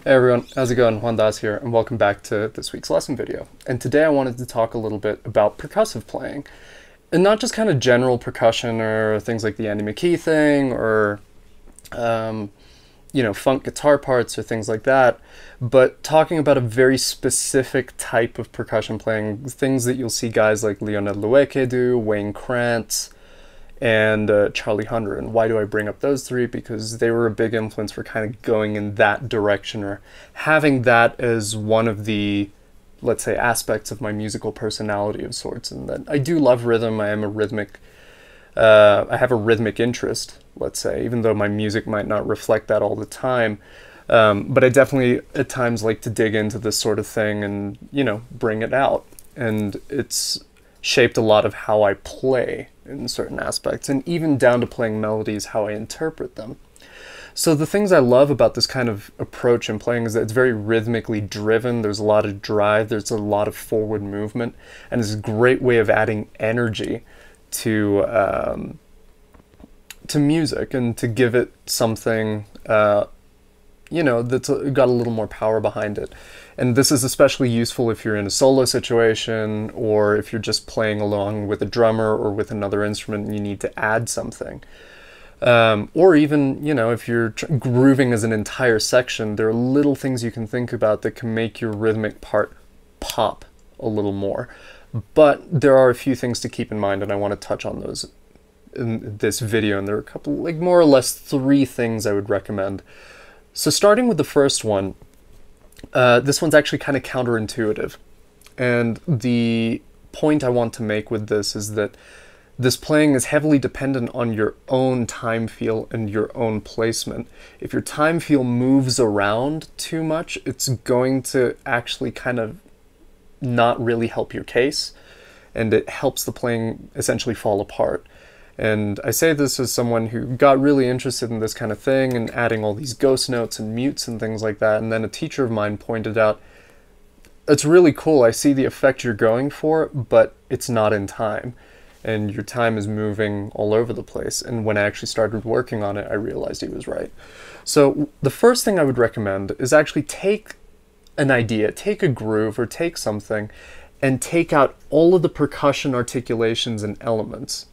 Hey everyone, how's it going? Juan Dhas here, and welcome back to this week's lesson video. And today I wanted to talk a little bit about percussive playing. And not just kind of general percussion or things like the Andy McKee thing or, you know, funk guitar parts or things like that, but talking about a very specific type of percussion playing, things that you'll see guys like Lionel Loueke do, Wayne Krantz, and Charlie Hunter. And why do I bring up those three? Because they were a big influence for kind of going in that direction or having that as one of the, let's say, aspects of my musical personality of sorts. And that I do love rhythm. I am a rhythmic, I have a rhythmic interest, let's say, even though my music might not reflect that all the time. But I definitely at times like to dig into this sort of thing and, you know, bring it out. And it's shaped a lot of how I play in certain aspects, and even down to playing melodies, how I interpret them. So the things I love about this kind of approach in playing is that it's very rhythmically driven. There's a lot of drive, there's a lot of forward movement, and it's a great way of adding energy to music and to give it something you know, that's got a little more power behind it. And this is especially useful if you're in a solo situation or if you're just playing along with a drummer or with another instrument and you need to add something. Or even, you know, if you're grooving as an entire section, there are little things you can think about that can make your rhythmic part pop a little more. But there are a few things to keep in mind, and I want to touch on those in this video. And there are a couple, like more or less 3 things I would recommend. So starting with the first one, this one's actually kind of counterintuitive. And the point I want to make with this is that this playing is heavily dependent on your own time feel and your own placement. If your time feel moves around too much, it's going to actually kind of not really help your case, and it helps the playing essentially fall apart. And I say this as someone who got really interested in this kind of thing and adding all these ghost notes and mutes and things like that. And then a teacher of mine pointed out, it's really cool, I see the effect you're going for, but it's not in time. And your time is moving all over the place. And when I actually started working on it, I realized he was right. So the first thing I would recommend is actually take an idea, take a groove or take something and take out all of the percussion articulations and elements.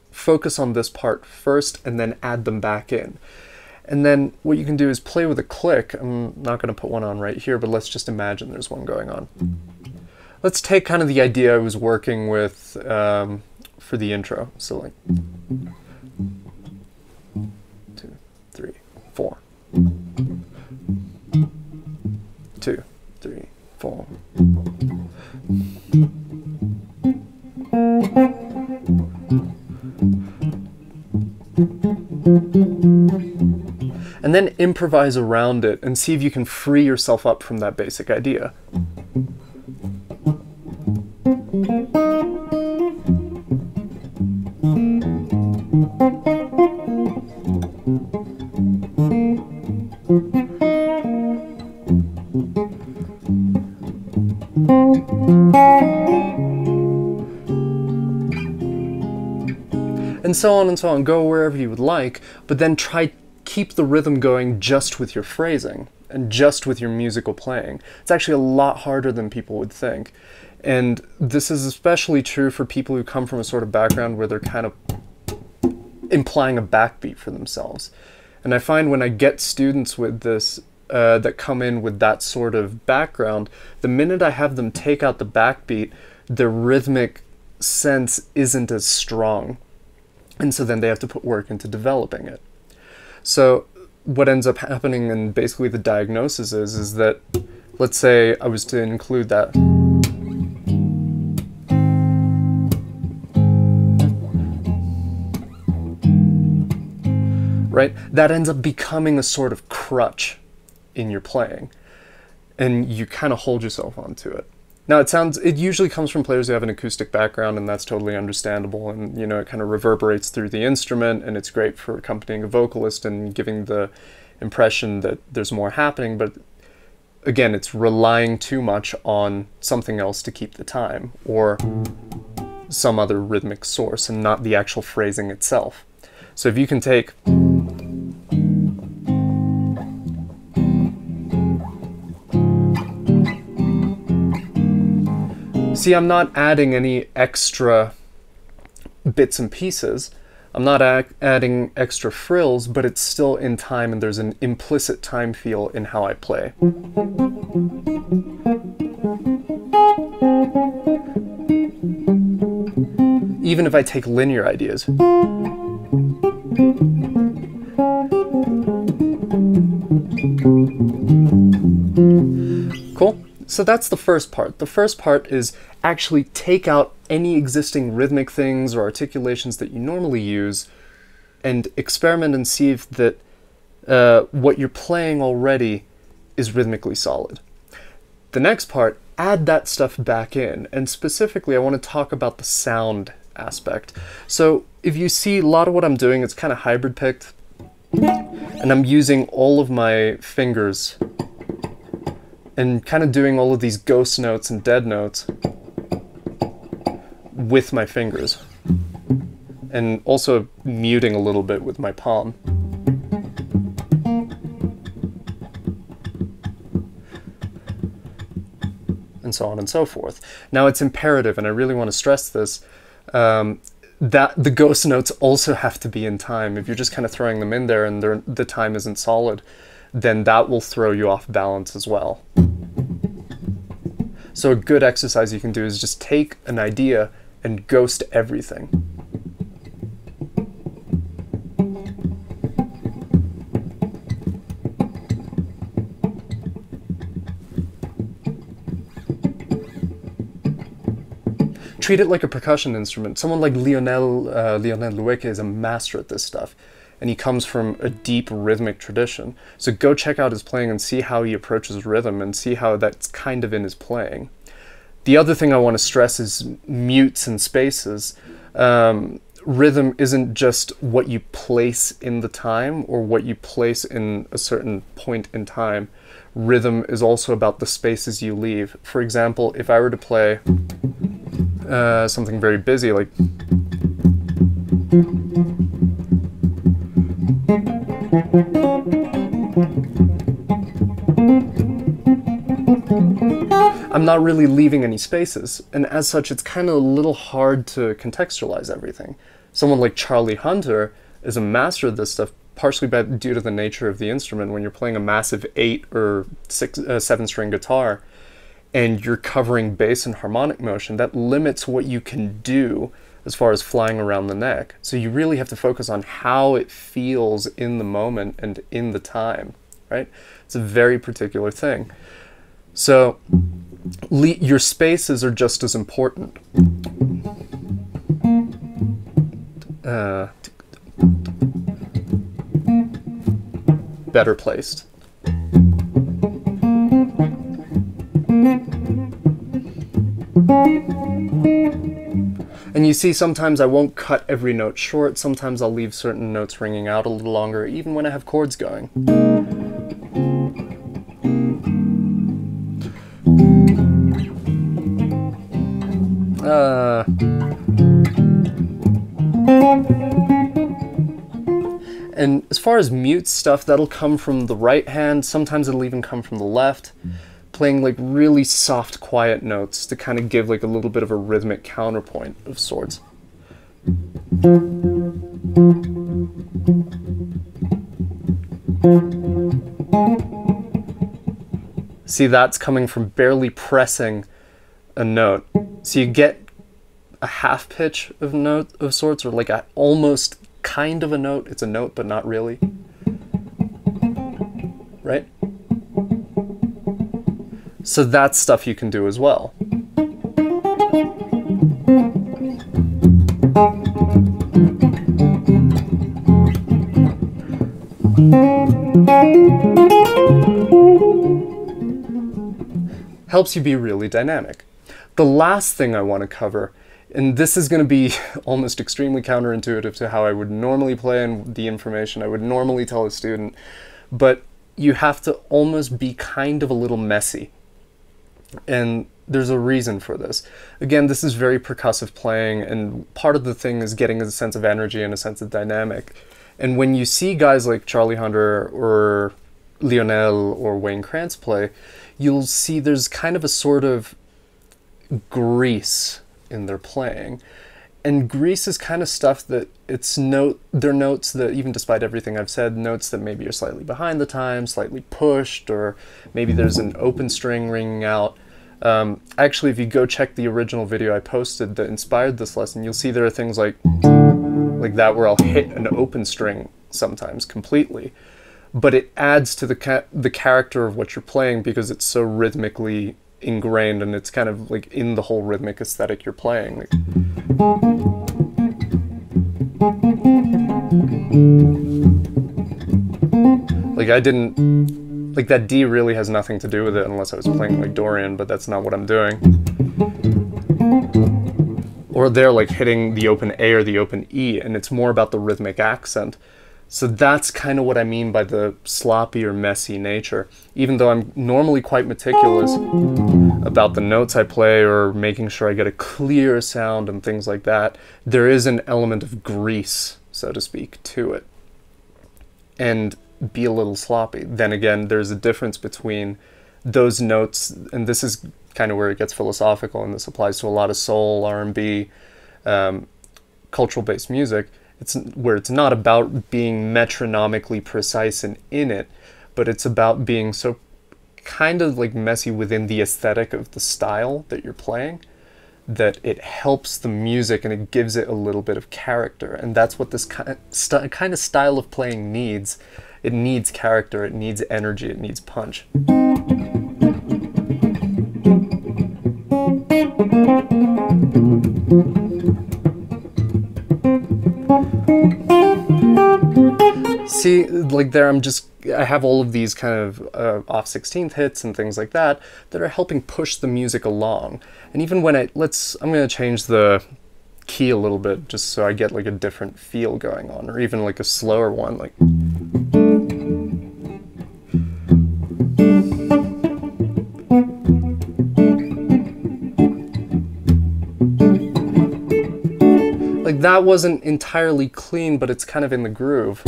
Focus on this part first and then add them back in. And then what you can do is play with a click. I'm not going to put one on right here, but let's just imagine there's one going on. Let's take kind of the idea I was working with for the intro. So like 2, 3, 4. 2, 3, 4. And then improvise around it and see if you can free yourself up from that basic idea. And so on and so on. Go wherever you would like, but then try keep the rhythm going just with your phrasing and just with your musical playing. It's actually a lot harder than people would think. And this is especially true for people who come from a sort of background where they're kind of implying a backbeat for themselves. And I find when I get students with this, that come in with that sort of background, the minute I have them take out the backbeat, their rhythmic sense isn't as strong. And so then they have to put work into developing it. So what ends up happening, and basically the diagnosis is that, let's say I was to include that. Right? That ends up becoming a sort of crutch in your playing, and you kind of hold yourself onto it. Now it usually comes from players who have an acoustic background, and that's totally understandable, and you know, it kind of reverberates through the instrument, and it's great for accompanying a vocalist and giving the impression that there's more happening, but again, it's relying too much on something else to keep the time, or some other rhythmic source, and not the actual phrasing itself. So if you can take see, I'm not adding any extra bits and pieces. I'm not adding extra frills, but it's still in time, and there's an implicit time feel in how I play. Even if I take linear ideas. Cool? So that's the first part. The first part is actually take out any existing rhythmic things or articulations that you normally use and experiment and see if that what you're playing already is rhythmically solid. The next part, add that stuff back in, and specifically I want to talk about the sound aspect. So if you see, a lot of what I'm doing is kind of hybrid picked, and I'm using all of my fingers and kind of doing all of these ghost notes and dead notes with my fingers, and also muting a little bit with my palm. And so on and so forth. Now it's imperative, and I really want to stress this, that the ghost notes also have to be in time. If you're just kind of throwing them in there and the time isn't solid, then that will throw you off balance as well. So a good exercise you can do is just take an idea and ghost everything. Treat it like a percussion instrument. Someone like Lionel Loueke is a master at this stuff, and he comes from a deep rhythmic tradition. So go check out his playing and see how he approaches rhythm, and see how that's kind of in his playing. The other thing I want to stress is mutes and spaces. Rhythm isn't just what you place in the time or what you place in a certain point in time. Rhythm is also about the spaces you leave. For example, if I were to play something very busy, like I'm not really leaving any spaces, and as such it's kind of a little hard to contextualize everything. Someone like Charlie Hunter is a master of this stuff, partially due to the nature of the instrument. When you're playing a massive 8 or 7 string guitar and you're covering bass and harmonic motion, that limits what you can do as far as flying around the neck. So you really have to focus on how it feels in the moment and in the time, right? It's a very particular thing. So your spaces are just as important. Better placed. And you see, sometimes I won't cut every note short, sometimes I'll leave certain notes ringing out a little longer, even when I have chords going. And as far as mute stuff, that'll come from the right hand. Sometimes it'll even come from the left, playing like really soft, quiet notes to kind of give like a little bit of a rhythmic counterpoint of sorts. See, that's coming from barely pressing a note. So you get a half pitch of note of sorts, or like a almost kind of a note. It's a note, but not really. Right? So that's stuff you can do as well. Helps you be really dynamic. The last thing I want to cover, and this is going to be almost extremely counterintuitive to how I would normally play and the information I would normally tell a student, but you have to almost be kind of a little messy. And there's a reason for this. Again, this is very percussive playing, and part of the thing is getting a sense of energy and a sense of dynamic. And when you see guys like Charlie Hunter or Lionel or Wayne Krantz play, you'll see there's kind of a sort of grease in their playing. And grease is kind of stuff that they're notes that, even despite everything I've said, notes that maybe are slightly behind the time, slightly pushed, or maybe there's an open string ringing out. Actually, if you go check the original video I posted that inspired this lesson, you'll see there are things like that where I'll hit an open string sometimes completely. But it adds to the character of what you're playing because it's so rhythmically ingrained, and it's kind of like in the whole rhythmic aesthetic you're playing. Like I didn't, like that D really has nothing to do with it unless I was playing like Dorian, but that's not what I'm doing. Or they're like hitting the open A or the open E, and it's more about the rhythmic accent. So that's kind of what I mean by the sloppy or messy nature. Even though I'm normally quite meticulous about the notes I play or making sure I get a clear sound and things like that, there is an element of grease, so to speak, to it. And be a little sloppy. Then again, there's a difference between those notes, and this is kind of where it gets philosophical, and this applies to a lot of soul, R&B, cultural-based music. It's where it's not about being metronomically precise and in it, but it's about being so kind of like messy within the aesthetic of the style that you're playing, that it helps the music and it gives it a little bit of character. And that's what this kind of style of playing needs. It needs character, it needs energy, it needs punch. See, like there I have all of these kind of off 16th hits and things like that that are helping push the music along. And even when I'm going to change the key a little bit just so I get like a different feel going on, or even like a slower one, like. Like that wasn't entirely clean, but it's kind of in the groove.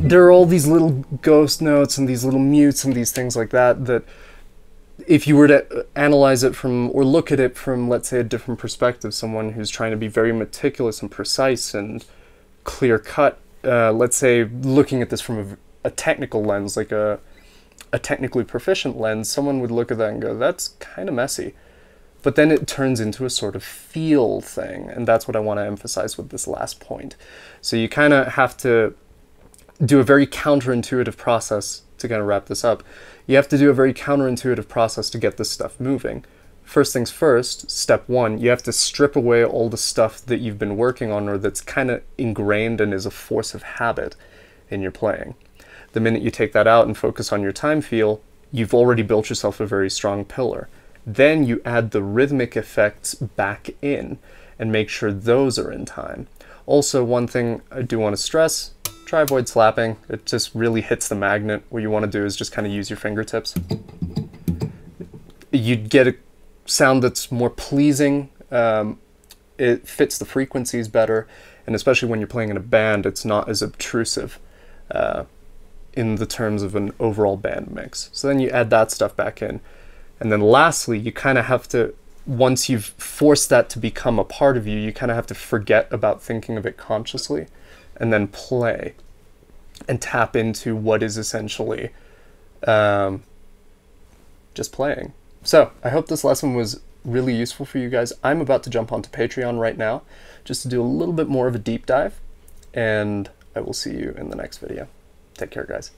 There are all these little ghost notes and these little mutes and these things like that that if you were to analyze it from, or look at it from, let's say, a different perspective, someone who's trying to be very meticulous and precise and clear-cut, let's say looking at this from a technical lens, like a technically proficient lens, someone would look at that and go, that's kind of messy. But then it turns into a sort of feel thing, and that's what I want to emphasize with this last point. So you kind of have to do a very counterintuitive process to kind of wrap this up. You have to do a very counterintuitive process to get this stuff moving. First things first, step one, you have to strip away all the stuff that you've been working on or that's kind of ingrained and is a force of habit in your playing. The minute you take that out and focus on your time feel, you've already built yourself a very strong pillar. Then you add the rhythmic effects back in and make sure those are in time. Also, one thing I do want to stress, Try avoid slapping. It just really hits the magnet. What you want to do is just kind of use your fingertips. You'd get a sound that's more pleasing. It fits the frequencies better, and especially when you're playing in a band, it's not as obtrusive in the terms of an overall band mix. So then you add that stuff back in. And then lastly, you kind of have to, once you've forced that to become a part of you, you kind of have to forget about thinking of it consciously and then play and tap into what is essentially just playing. So I hope this lesson was really useful for you guys. I'm about to jump onto Patreon right now just to do a little bit more of a deep dive, and I will see you in the next video. Take care, guys.